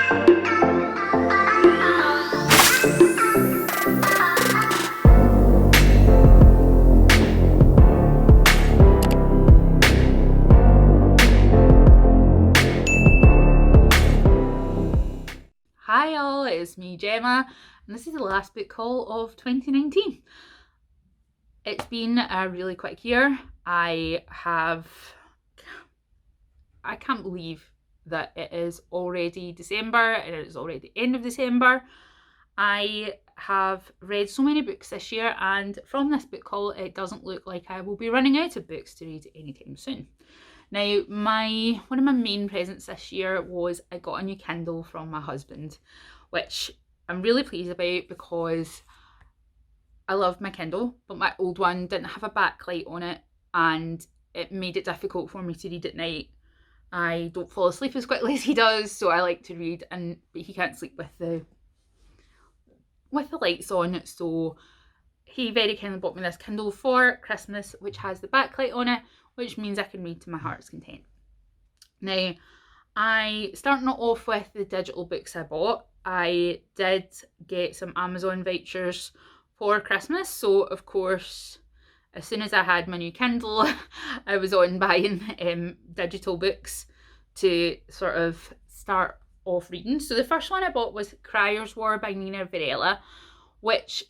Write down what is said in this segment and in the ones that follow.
Hi all, it's me Gemma, and this is the last book haul of 2019. It's been a really quick year. I can't believe that it is already December and it is already the end of December. I have read so many books this year, and from this book haul it doesn't look like I will be running out of books to read anytime soon. Now, one of my main presents this year was I got a new Kindle from my husband, which I'm really pleased about because I love my Kindle, but my old one didn't have a backlight on it and it made it difficult for me to read at night. I don't fall asleep as quickly as he does, so I like to read, but he can't sleep with the lights on, so he very kindly bought me this Kindle for Christmas, which has the backlight on it, which means I can read to my heart's content. Now, starting off with the digital books I bought, I did get some Amazon vouchers for Christmas, so of course, as soon as I had my new Kindle, I was on buying digital books to sort of start off reading. So the first one I bought was Crier's War by Nina Varela, which,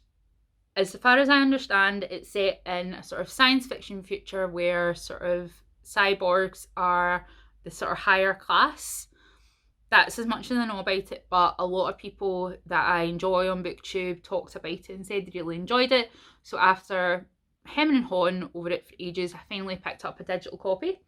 as far as I understand, it's set in a sort of science fiction future where sort of cyborgs are the sort of higher class. That's as much as I know about it, but a lot of people that I enjoy on BookTube talked about it and said they really enjoyed it. So after hemming and hawing over it for ages, I finally picked up a digital copy.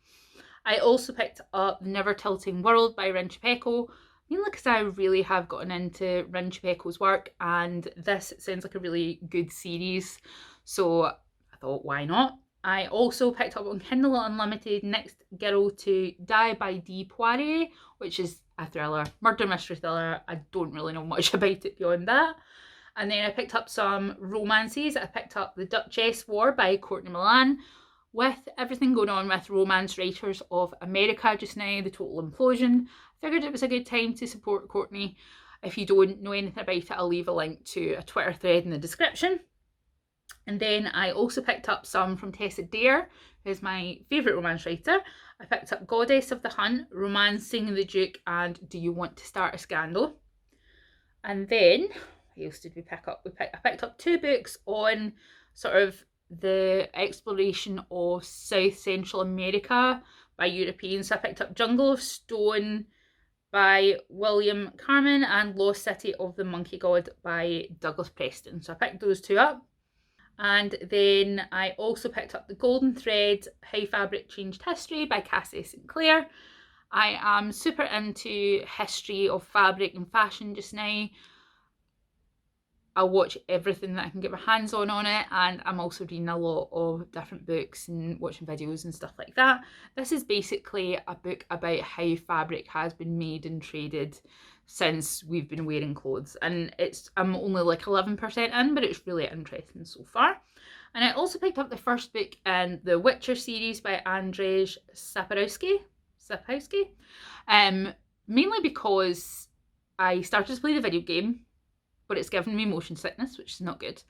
I also picked up Never Tilting World by Rin Chupeco, mainly because I really have gotten into Rin Chupeco's work, and this sounds like a really good series, so I thought, why not? I also picked up on Kindle Unlimited Next Girl to Die by Dee Poirier, which is a thriller, murder mystery thriller. I don't really know much about it beyond that. And then I picked up some romances. I picked up The Duchess War by Courtney Milan. With everything going on with romance writers of America just now, the total implosion, I figured it was a good time to support Courtney. If you don't know anything about it, I'll leave a link to a Twitter thread in the description. And then I also picked up some from Tessa Dare, who's my favourite romance writer. I picked up Goddess of the Hunt, Romancing the Duke, and Do You Want to Start a Scandal? And then, what else did we pick up? I picked up two books on sort of the exploration of South Central America by Europeans. So I picked up Jungle of Stone by William Carmen and Lost City of the Monkey God by Douglas Preston. So I picked those two up. And then I also picked up The Golden Thread, How Fabric Changed History by Cassie St. Clair. I am super into history of fabric and fashion just now. I'll watch everything that I can get my hands on it, and I'm also reading a lot of different books and watching videos and stuff like that. This is basically a book about how fabric has been made and traded since we've been wearing clothes, and I'm only like 11% in, but it's really interesting so far. And I also picked up the first book in the Witcher series by Andrzej Sapkowski, mainly because I started to play the video game, but it's given me motion sickness, which is not good,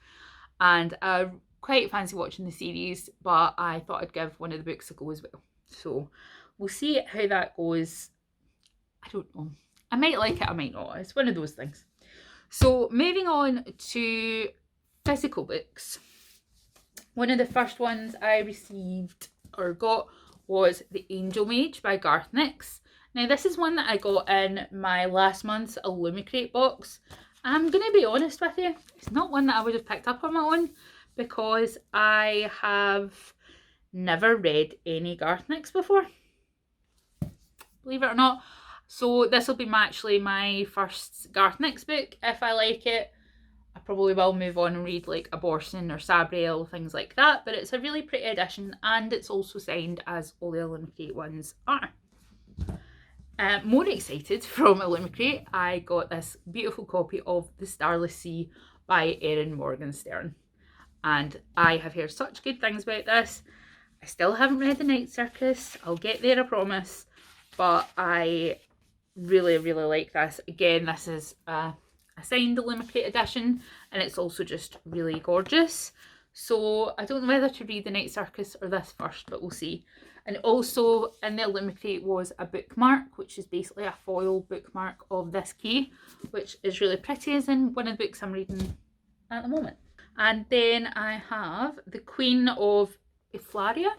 and I quite fancy watching the series, but I thought I'd give one of the books a go as well. So we'll see how that goes. I don't know. I might like it, I might not. It's one of those things. So moving on to physical books. One of the first ones I received or got was The Angel Mage by Garth Nix. Now this is one that I got in my last month's Illumicrate box. I'm going to be honest with you, it's not one that I would have picked up on my own because I have never read any Garth Nix before, believe it or not. So this will be actually my first Garth Nix book. If I like it, I probably will move on and read like Abortion or Sabriel, things like that. But it's a really pretty edition, and it's also signed as all the Illumicrate ones are. More excited from Illumicrate, I got this beautiful copy of The Starless Sea by Erin Morgenstern. And I have heard such good things about this. I still haven't read The Night Circus. I'll get there, I promise. But I really, really like this. Again, this is a signed limited edition, and it's also just really gorgeous. So I don't know whether to read The Night Circus or this first, but we'll see. And also in the Illumicate was a bookmark, which is basically a foil bookmark of this key, which is really pretty, as in one of the books I'm reading at the moment. And then I have The Queen of Iflaria,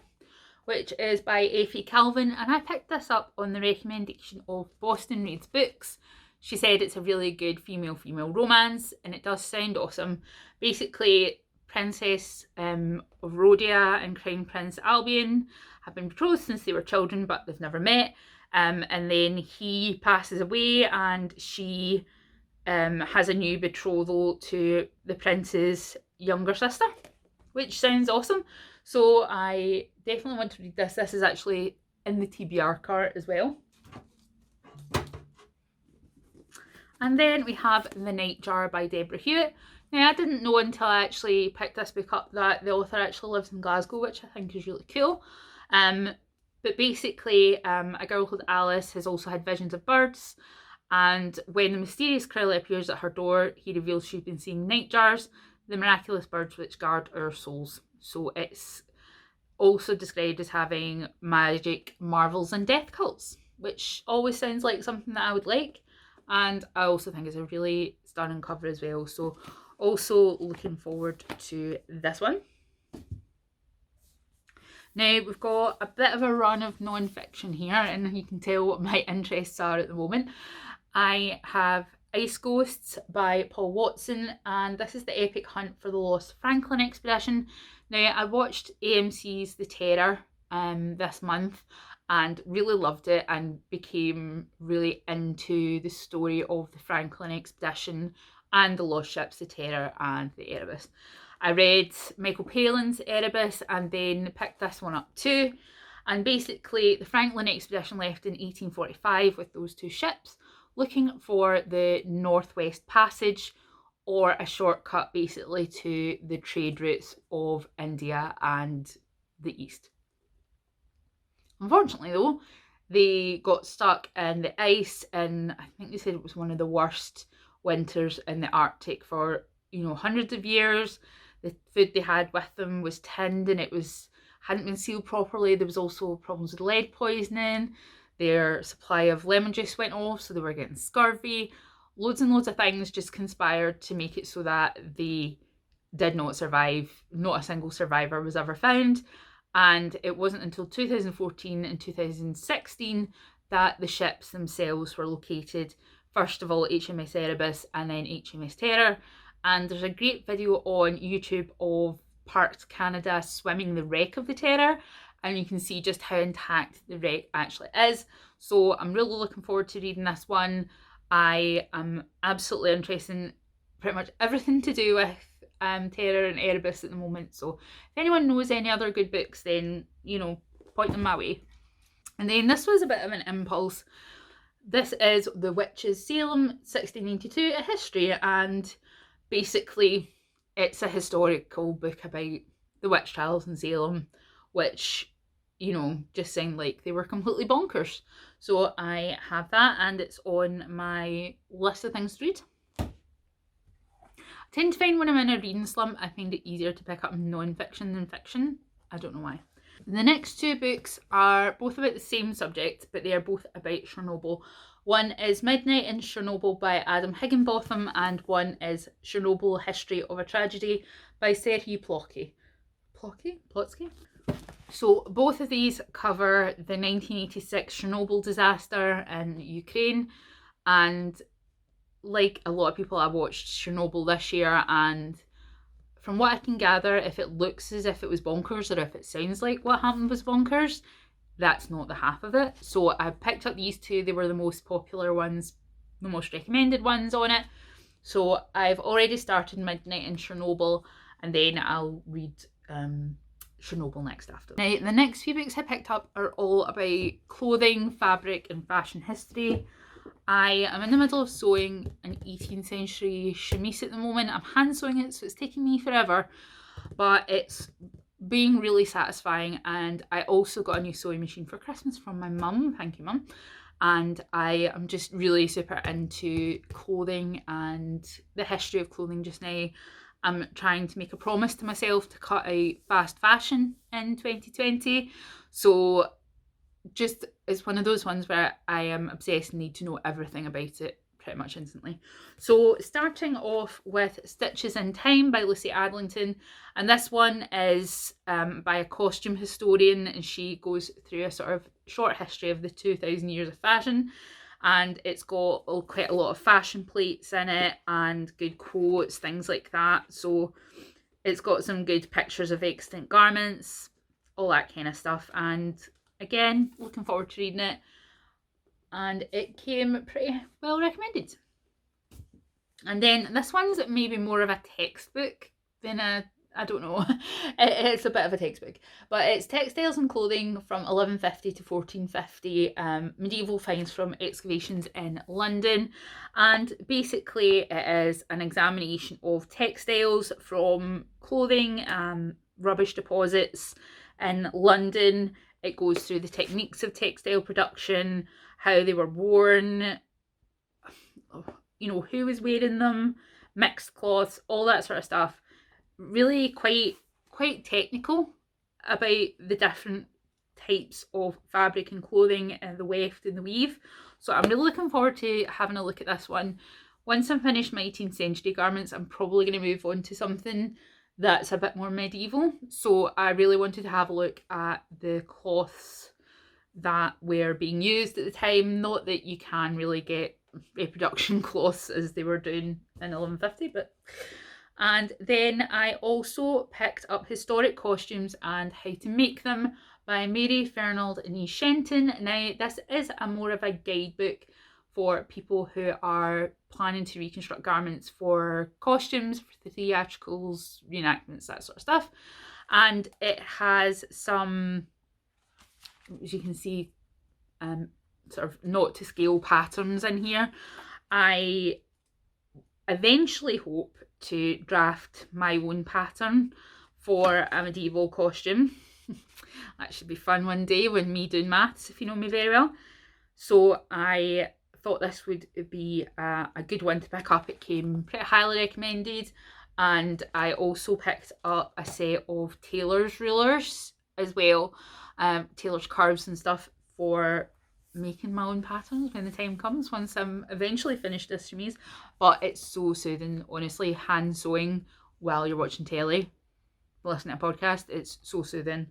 which is by Effie Calvin, and I picked this up on the recommendation of Boston Reads Books. She said it's a really good female-female romance, and it does sound awesome. Basically, Princess of Rhodia and Crown Prince Albion have been betrothed since they were children, but they've never met. And then he passes away, and she has a new betrothal to the prince's younger sister, which sounds awesome. So I definitely want to read this. This is actually in the TBR cart as well. And then we have The Nightjar by Deborah Hewitt. Now, I didn't know until I actually picked this book up that the author actually lives in Glasgow, which I think is really cool. But basically, a girl called Alice has also had visions of birds, and when the mysterious Crowley appears at her door, he reveals she's been seeing nightjars, the miraculous birds which guard our souls. So it's also described as having magic, marvels and death cults, which always sounds like something that I would like. And I also think it's a really stunning cover as well. So also looking forward to this one. Now we've got a bit of a run of non-fiction here, and you can tell what my interests are at the moment. I have Ice Ghosts by Paul Watson, and this is the epic hunt for the lost Franklin expedition. Now, I watched AMC's The Terror this month and really loved it, and became really into the story of the Franklin expedition and the lost ships, the Terror and the Erebus. I read Michael Palin's Erebus and then picked this one up too. And basically, the Franklin expedition left in 1845 with those two ships, looking for the Northwest Passage, or a shortcut basically to the trade routes of India and the East. Unfortunately though, they got stuck in the ice, and I think they said it was one of the worst winters in the Arctic for, hundreds of years. The food they had with them was tinned, and it hadn't been sealed properly. There was also problems with lead poisoning. Their supply of lemon juice went off, so they were getting scurvy. Loads and loads of things just conspired to make it so that they did not survive. Not a single survivor was ever found. And it wasn't until 2014 and 2016 that the ships themselves were located. First of all, HMS Erebus and then HMS Terror. And there's a great video on YouTube of Parks Canada swimming the wreck of the Terror, and you can see just how intact the wreck actually is. So I'm really looking forward to reading this one. I am absolutely interested in pretty much everything to do with Terror and Erebus at the moment. So if anyone knows any other good books, then, point them my way. And then this was a bit of an impulse. This is The Witches Salem, 1692, a history, and basically it's a historical book about the witch trials in Salem, which, just sound like they were completely bonkers. So I have that, and it's on my list of things to read. I tend to find when I'm in a reading slump, I find it easier to pick up non-fiction than fiction. I don't know why. The next two books are both about the same subject, but they are both about Chernobyl. One is Midnight in Chernobyl by Adam Higginbotham, and one is Chernobyl, History of a Tragedy by Serhii Plotsky. Plotsky? So both of these cover the 1986 Chernobyl disaster in Ukraine, and like a lot of people, I watched Chernobyl this year, and from what I can gather, if it looks as if it was bonkers, or if it sounds like what happened was bonkers, that's not the half of it. So I picked up these two. They were the most popular ones, the most recommended ones on it. So I've already started Midnight in Chernobyl, and then I'll read Chernobyl next after. Now, the next few books I picked up are all about clothing, fabric and fashion history. I am in the middle of sewing an 18th century chemise at the moment. I'm hand sewing it, so it's taking me forever, but it's being really satisfying. And I also got a new sewing machine for Christmas from my mum. Thank you, Mum. and I am just really super into clothing and the history of clothing just now. I'm trying to make a promise to myself to cut out fast fashion in 2020. So just it's one of those ones where I am obsessed and need to know everything about it pretty much instantly. So starting off with Stitches in Time by Lucy Adlington, and this one is by a costume historian, and she goes through a sort of short history of the 2000 years of fashion, and it's got quite a lot of fashion plates in it and good quotes, things like that. So it's got some good pictures of extant garments, all that kind of stuff, and again, looking forward to reading it. And it came pretty well recommended. And then this one's maybe more of a textbook than I don't know, it's a bit of a textbook, but it's Textiles and Clothing from 1150 to 1450, medieval finds from excavations in London. And basically it is an examination of textiles from clothing, rubbish deposits in London. It goes through the techniques of textile production, how they were worn, you know, who was wearing them, mixed cloths, all that sort of stuff. Really quite technical about the different types of fabric and clothing and the weft and the weave. So I'm really looking forward to having a look at this one. Once I'm finished my 18th century garments, I'm probably going to move on to something that's a bit more medieval. So I really wanted to have a look at the cloths that were being used at the time. Not that you can really get reproduction cloths as they were doing in 1150, but... And then I also picked up Historic Costumes and How to Make Them by Mary Fernald and E. Shenton. Now, this is a more of a guidebook for people who are planning to reconstruct garments for costumes, for the theatricals, reenactments, that sort of stuff. And it has some, as you can see, sort of not to scale patterns in here. I eventually hope to draft my own pattern for a medieval costume. That should be fun one day when me doing maths, if you know me very well. So I thought this would be a good one to pick up. It came pretty highly recommended, and I also picked up a set of tailor's rulers as well, tailor's curves and stuff for making my own patterns when the time comes, once I'm eventually finished this chemise. But it's so soothing, honestly. Hand sewing while you're watching telly, listening to a podcast, it's so soothing.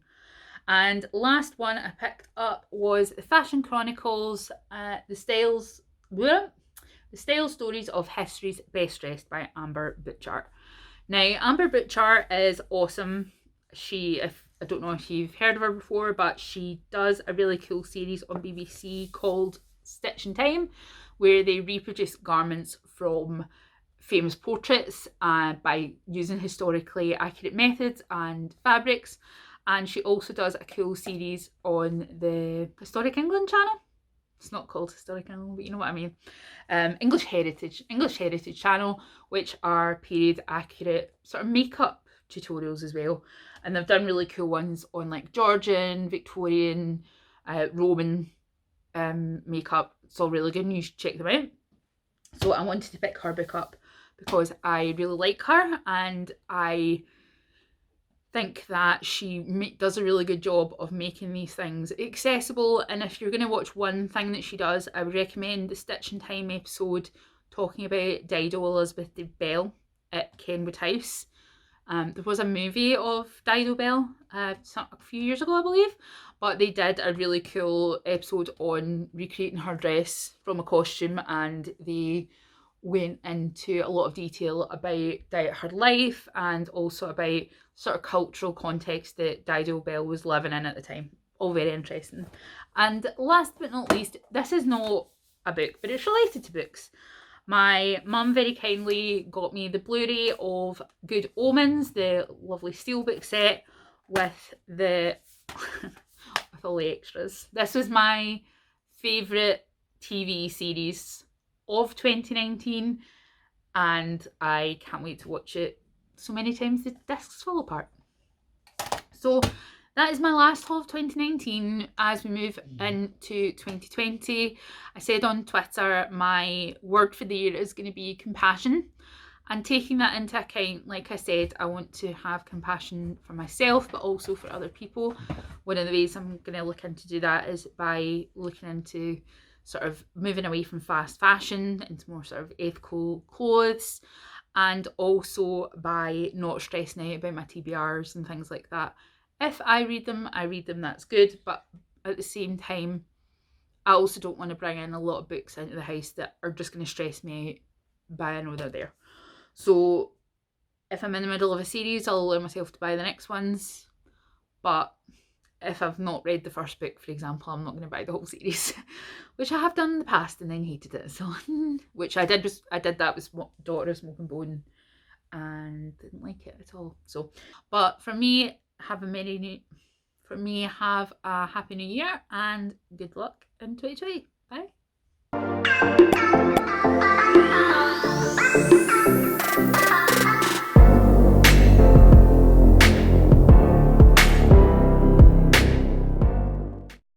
And last one I picked up was the Fashion Chronicles, the Style Stories of History's Best Dressed by Amber Butchart. Now, Amber Butchart is awesome. I don't know if you've heard of her before, but she does a really cool series on BBC called Stitch in Time, where they reproduce garments from famous portraits by using historically accurate methods and fabrics. And she also does a cool series on the Historic England channel. It's not called Historic England, but you know what I mean. English Heritage channel, which are period accurate sort of makeup tutorials as well. And they've done really cool ones on like Georgian, Victorian, Roman makeup. It's all really good and you should check them out. So I wanted to pick her book up because I really like her, and I think that she does a really good job of making these things accessible. And if you're going to watch one thing that she does, I would recommend the Stitch in Time episode talking about Dido Elizabeth Bell at Kenwood House. There was a movie of Dido Bell a few years ago, I believe, but they did a really cool episode on recreating her dress from a costume, and they went into a lot of detail about her life and also about sort of cultural context that Dido Bell was living in at the time. All very interesting. And last but not least, this is not a book, but it's related to books. My mum very kindly got me the Blu-ray of Good Omens, the lovely steelbook set with the with all the extras. This was my favourite TV series of 2019, and I can't wait to watch it so many times the discs fall apart. So that is my last haul of 2019 as we move into 2020. I said on Twitter my word for the year is going to be compassion. And taking that into account, like I said, I want to have compassion for myself, but also for other people. One of the ways I'm going to look into do that is by looking into sort of moving away from fast fashion into more sort of ethical clothes, and also by not stressing out about my TBRs and things like that. If I read them, that's good, but at the same time, I also don't want to bring in a lot of books into the house that are just going to stress me out by I know they're there. So if I'm in the middle of a series, I'll allow myself to buy the next ones. But if I've not read the first book, for example, I'm not going to buy the whole series, which I have done in the past and then hated it. So, which I did that with Daughter of Smoke and Bone, and didn't like it at all. So, but for me, have a happy new year and good luck in 2020. Bye.